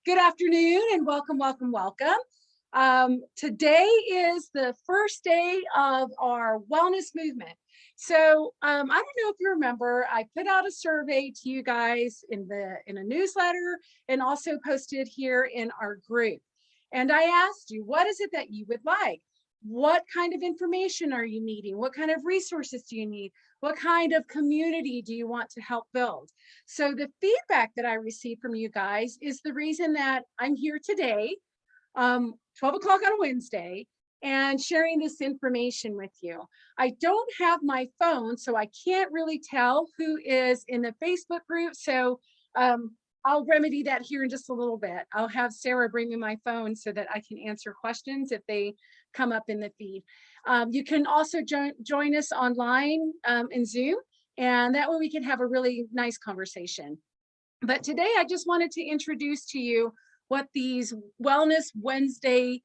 Good afternoon and welcome, welcome, welcome. Today is the first day of our wellness movement. I don't know if you remember, I put out a survey to you guys in a newsletter and also posted here in our group. And I asked you, what is it that you would like? What kind of information are you needing? What kind of resources do you need? What kind of community do you want to help build? So the feedback that I received from you guys is the reason that I'm here today, 12 o'clock on a Wednesday, and sharing this information with you. I don't have my phone, so I can't really tell who is in the Facebook group. So I'll remedy that here in just a little bit. I'll have Sarah bring me my phone so that I can answer questions if they come up in the feed. You can also join us online in Zoom, and that way we can have a really nice conversation. But today I just wanted to introduce to you what these Wellness Wednesday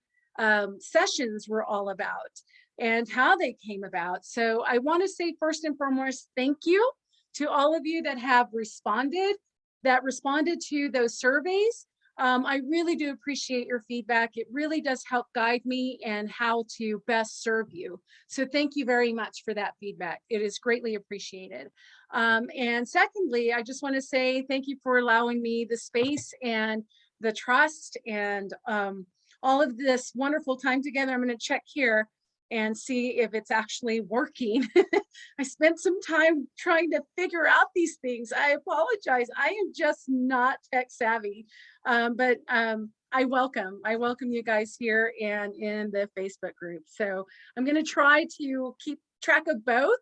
sessions were all about and how they came about. So I want to say first and foremost, thank you to all of you that have responded to those surveys. I really do appreciate your feedback. It really does help guide me and how to best serve you. So thank you very much for that feedback. It is greatly appreciated. And secondly, I just want to say thank you for allowing me the space and the trust and all of this wonderful time together. I'm going to check here and see if it's actually working. I spent some time trying to figure out these things. I apologize. I am just not tech savvy, but I welcome you guys here and in the Facebook group. So I'm going to try to keep track of both.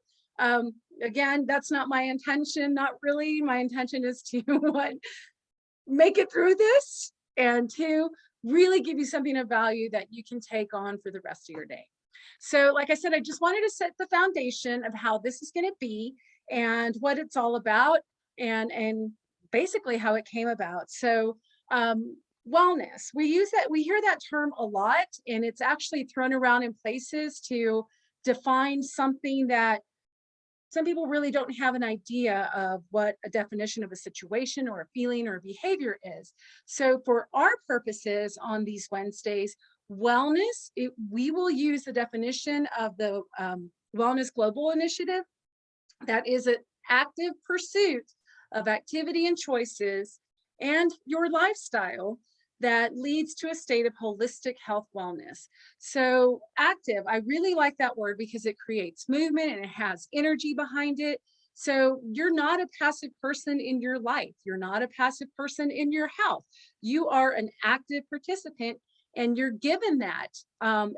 Again, that's not my intention. Not really. My intention is to one, make it through this, and two, really give you something of value that you can take on for the rest of your day. So like I said, I just wanted to set the foundation of how this is going to be and what it's all about and basically how it came about. So wellness, we hear that term a lot, and it's actually thrown around in places to define something that some people really don't have an idea of what a definition of a situation or a feeling or a behavior is. So for our purposes on these Wednesdays, wellness, we will use the definition of the Wellness Global Initiative. That is an active pursuit of activity and choices and your lifestyle that leads to a state of holistic health wellness. So active, I really like that word because it creates movement and it has energy behind it. So you're not a passive person in your life. You're not a passive person in your health. You are an active participant, and you're given that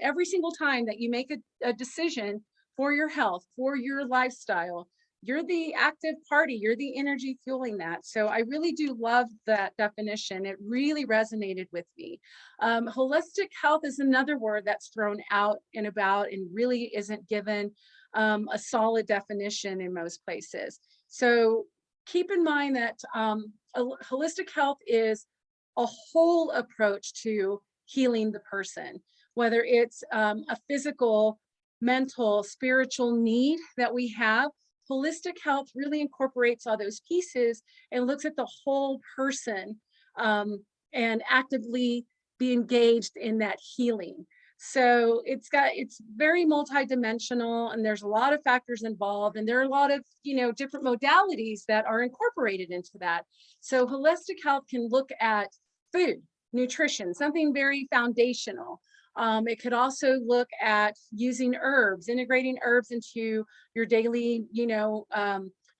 every single time that you make a decision for your health, for your lifestyle. You're the active party, you're the energy fueling that. So I really do love that definition. It really resonated with me. Holistic health is another word that's thrown out and about and really isn't given a solid definition in most places. So keep in mind that holistic health is a whole approach to healing the person, whether it's a physical, mental, spiritual need that we have. Holistic health really incorporates all those pieces and looks at the whole person and actively be engaged in that healing. So it's very multidimensional, and there's a lot of factors involved, and there are a lot of different modalities that are incorporated into that. So holistic health can look at food, nutrition, something very foundational. It could also look at using herbs, integrating herbs into your daily,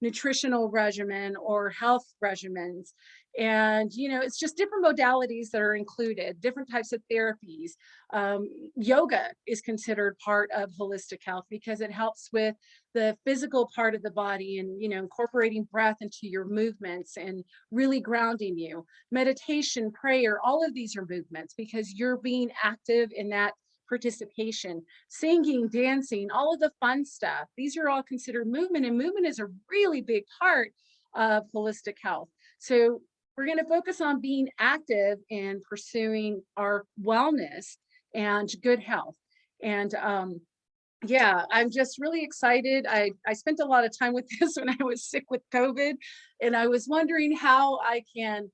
nutritional regimen or health regimens. And, it's just different modalities that are included, different types of therapies. Yoga is considered part of holistic health because it helps with the physical part of the body and, incorporating breath into your movements and really grounding you. Meditation, prayer, all of these are movements because you're being active in that participation. Singing, dancing, all of the fun stuff. These are all considered movement, and movement is a really big part of holistic health. So we're going to focus on being active and pursuing our wellness and good health. And yeah, I'm just really excited. I spent a lot of time with this when I was sick with COVID, and I was wondering how I can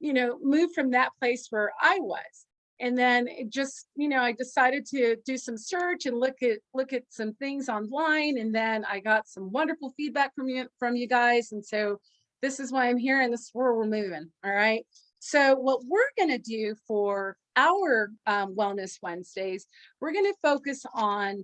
move from that place where I was. And then it just, I decided to do some search and look at some things online. And then I got some wonderful feedback from you guys. And so this is why I'm here, and this is where we're moving. All right. So what we're going to do for our Wellness Wednesdays, we're going to focus on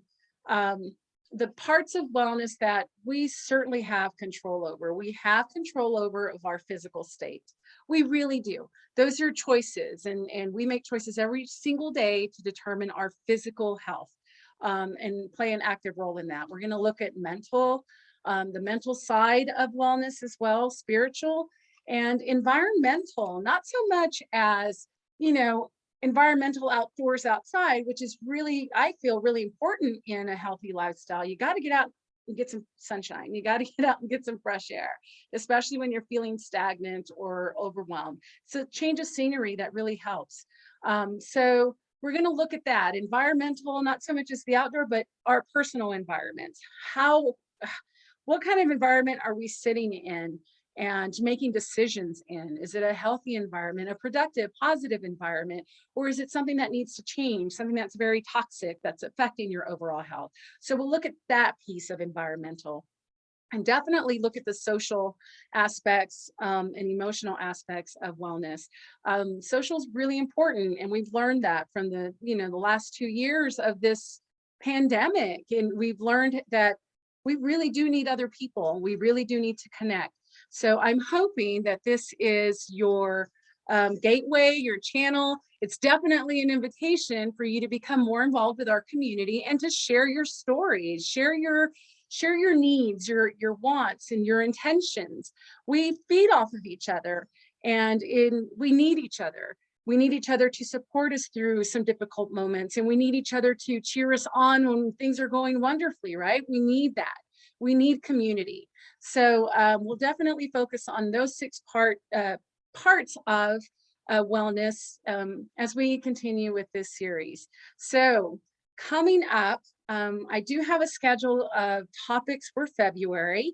the parts of wellness that we certainly have control over. We have control over of our physical state. We really do. Those are choices, and we make choices every single day to determine our physical health, and play an active role in that. We're going to look at the mental side of wellness as well, spiritual and environmental, not so much as, environmental outdoors outside, which is really, I feel, really important in a healthy lifestyle. You got to get out and get some sunshine. You got to get out and get some fresh air, especially when you're feeling stagnant or overwhelmed. So change of scenery, that really helps. So we're going to look at that environmental, not so much as the outdoor, but our personal environments. What kind of environment are we sitting in and making decisions in? Is it a healthy environment, a productive, positive environment, or is it something that needs to change, something that's very toxic, that's affecting your overall health? So we'll look at that piece of environmental, and definitely look at the social aspects and emotional aspects of wellness. Social is really important, and we've learned that from the last 2 years of this pandemic, and we've learned that we really do need other people. We really do need to connect. So I'm hoping that this is your gateway, your channel. It's definitely an invitation for you to become more involved with our community and to share your stories, share your needs, your wants, and your intentions. We feed off of each other, and we need each other. We need each other to support us through some difficult moments, and we need each other to cheer us on when things are going wonderfully, right? We need that. We need community. So we'll definitely focus on those parts of wellness as we continue with this series. So coming up, I do have a schedule of topics for February.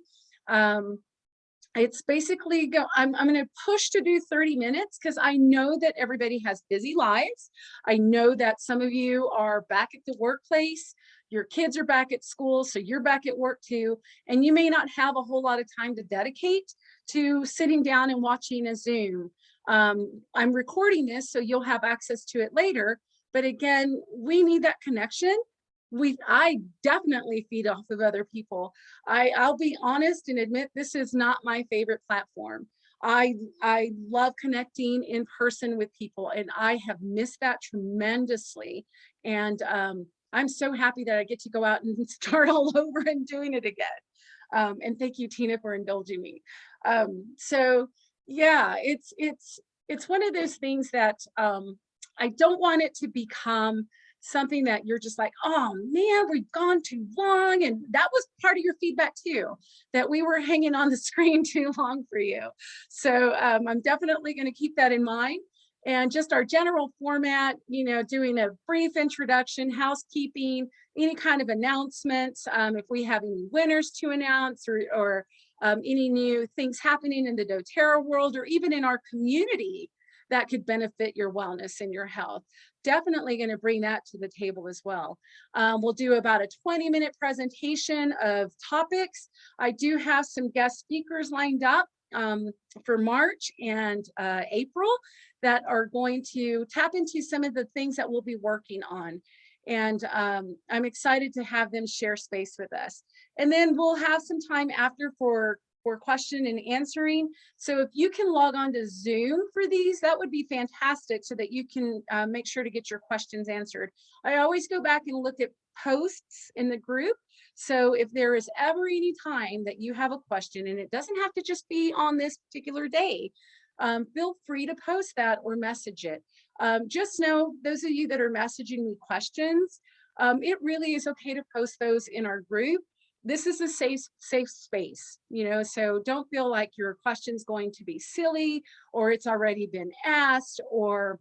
It's basically I'm going to push to do 30 minutes because I know that everybody has busy lives. I know that some of you are back at the workplace. Your kids are back at school, so you're back at work too. And you may not have a whole lot of time to dedicate to sitting down and watching a Zoom. I'm recording this, so you'll have access to it later. But again, we need that connection. I definitely feed off of other people. I'll be honest and admit this is not my favorite platform. I love connecting in person with people, and I have missed that tremendously. And I'm so happy that I get to go out and start all over and doing it again. And thank you, Tina, for indulging me. So yeah, it's one of those things that I don't want it to become something that you're just like, oh man, we've gone too long. And that was part of your feedback too, that we were hanging on the screen too long for you. So I'm definitely going to keep that in mind. And just our general format, doing a brief introduction, housekeeping, any kind of announcements, if we have any winners to announce, or any new things happening in the doTERRA world, or even in our community that could benefit your wellness and your health. Definitely going to bring that to the table as well. We'll do about a 20-minute presentation of topics. I do have some guest speakers lined up for March and April that are going to tap into some of the things that we'll be working on. And I'm excited to have them share space with us. And then we'll have some time after for question and answering. So if you can log on to Zoom for these, that would be fantastic, so that you can make sure to get your questions answered. I always go back and look at posts in the group. So if there is ever any time that you have a question, and it doesn't have to just be on this particular day, feel free to post that or message it. Just know, those of you that are messaging me questions, it really is okay to post those in our group. This is a safe space, so don't feel like your question's going to be silly, or it's already been asked, or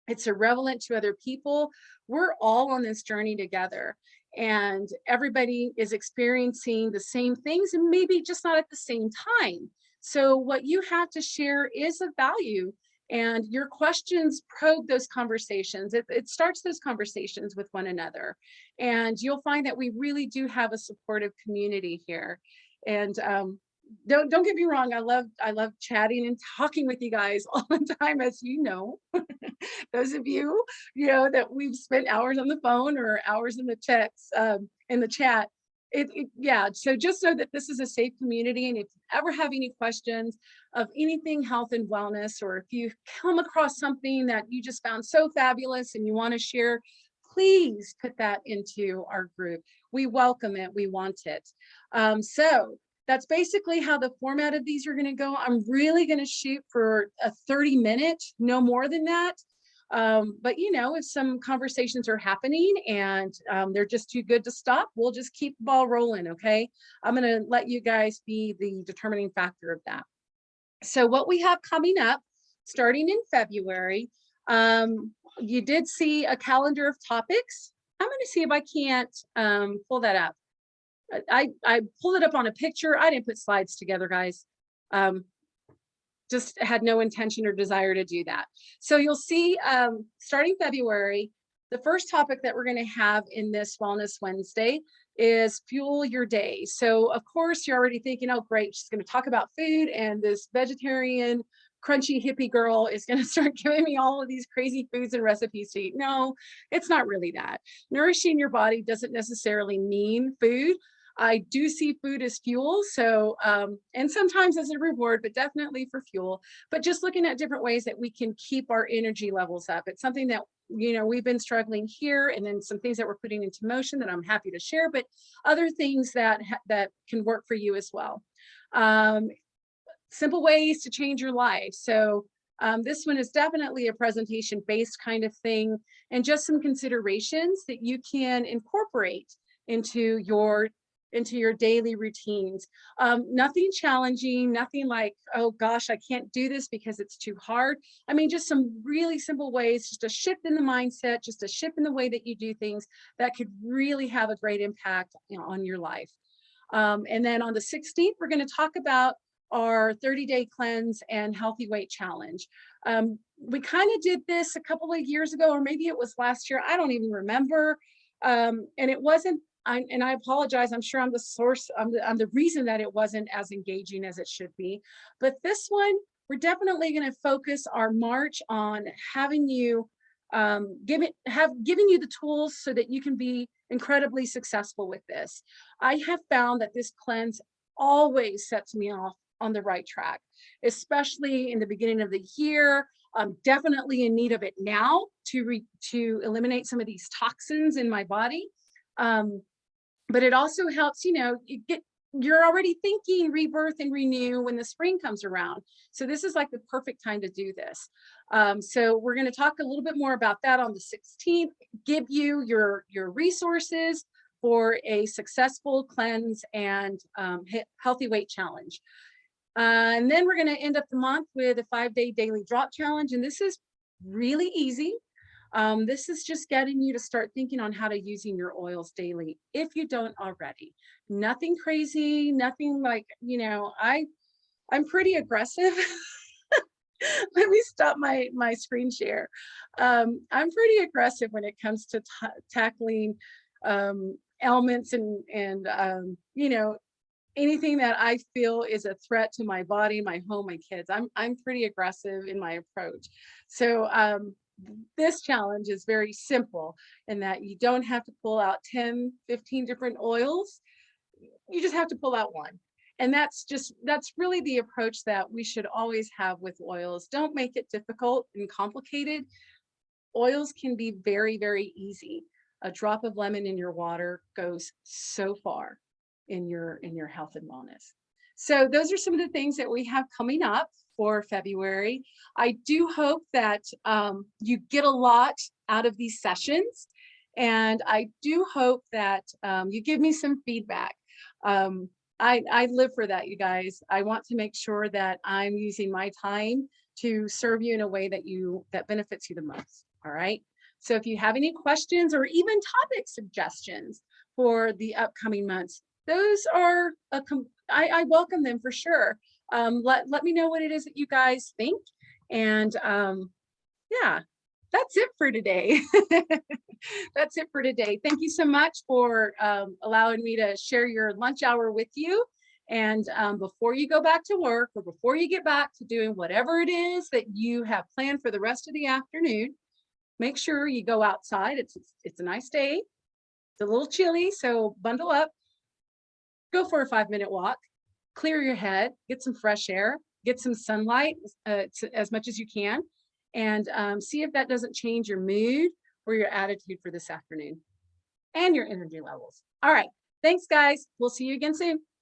it's irrelevant to other people. We're all on this journey together, and everybody is experiencing the same things, and maybe just not at the same time. So what you have to share is of value, And your questions probe those conversations. It starts those conversations with one another. And you'll find that we really do have a supportive community here. And don't get me wrong, I love chatting and talking with you guys all the time, as you know. Those of you, that we've spent hours on the phone or hours in the text, in the chat. Yeah, so just know that this is a safe community, and if you ever have any questions of anything health and wellness, or if you come across something that you just found so fabulous and you want to share, please put that into our group. We welcome it, we want it. So that's basically how the format of these are going to go. I'm really going to shoot for a 30-minute, no more than that. But if some conversations are happening and they're just too good to stop, we'll just keep the ball rolling. Okay. I'm going to let you guys be the determining factor of that. So what we have coming up starting in February, you did see a calendar of topics. I'm going to see if I can't pull that up. I pulled it up on a picture. I didn't put slides together, guys. Just had no intention or desire to do that. So you'll see, starting February, the first topic that we're going to have in this Wellness Wednesday is fuel your day. So of course you're already thinking, oh great, she's going to talk about food, and this vegetarian crunchy hippie girl is going to start giving me all of these crazy foods and recipes to eat. No, it's not really that. Nourishing your body doesn't necessarily mean food. I do see food as fuel, so and sometimes as a reward, but definitely for fuel. But just looking at different ways that we can keep our energy levels up. It's something that we've been struggling here, and then some things that we're putting into motion that I'm happy to share, but other things that can work for you as well. Simple ways to change your life. So this one is definitely a presentation-based kind of thing, and just some considerations that you can incorporate into your daily routines. Nothing challenging, nothing like, oh gosh, I can't do this because it's too hard. I mean, just some really simple ways, just a shift in the mindset, just a shift in the way that you do things that could really have a great impact on your life. And then on the 16th, we're going to talk about our 30-day cleanse and healthy weight challenge. We kind of did this a couple of years ago, or maybe it was last year. I don't even remember. And it wasn't, and I apologize, I'm sure I'm the source, I'm the reason that it wasn't as engaging as it should be. But this one, we're definitely going to focus our March on having you, giving you the tools so that you can be incredibly successful with this. I have found that this cleanse always sets me off on the right track, especially in the beginning of the year. I'm definitely in need of it now to eliminate some of these toxins in my body. But it also helps, you're already thinking rebirth and renew when the spring comes around. So this is like the perfect time to do this. So we're going to talk a little bit more about that on the 16th, give you your resources for a successful cleanse and healthy weight challenge. And then we're going to end up the month with a 5-day daily drop challenge. And this is really easy. This is just getting you to start thinking on how to using your oils daily, if you don't already. Nothing crazy, nothing like, I'm pretty aggressive. Let me stop my screen share. I'm pretty aggressive when it comes to tackling ailments and anything that I feel is a threat to my body, my home, my kids. I'm pretty aggressive in my approach. So this challenge is very simple in that you don't have to pull out 10, 15 different oils. You just have to pull out one. And that's really the approach that we should always have with oils. Don't make it difficult and complicated. Oils can be very, very easy. A drop of lemon in your water goes so far in your health and wellness. So those are some of the things that we have coming up for February. I do hope that you get a lot out of these sessions, and I do hope that you give me some feedback. I live for that, you guys. I want to make sure that I'm using my time to serve you in a way that benefits you the most. All right. So if you have any questions or even topic suggestions for the upcoming months, those are I welcome them for sure. Let me know what it is that you guys think, And yeah, that's it for today. That's it for today. Thank you so much for allowing me to share your lunch hour with you. And before you go back to work or before you get back to doing whatever it is that you have planned for the rest of the afternoon, make sure you go outside. It's a nice day. It's a little chilly, so bundle up, go for a 5-minute walk, clear your head, get some fresh air, get some sunlight as much as you can, and see if that doesn't change your mood or your attitude for this afternoon and your energy levels. All right. Thanks, guys. We'll see you again soon.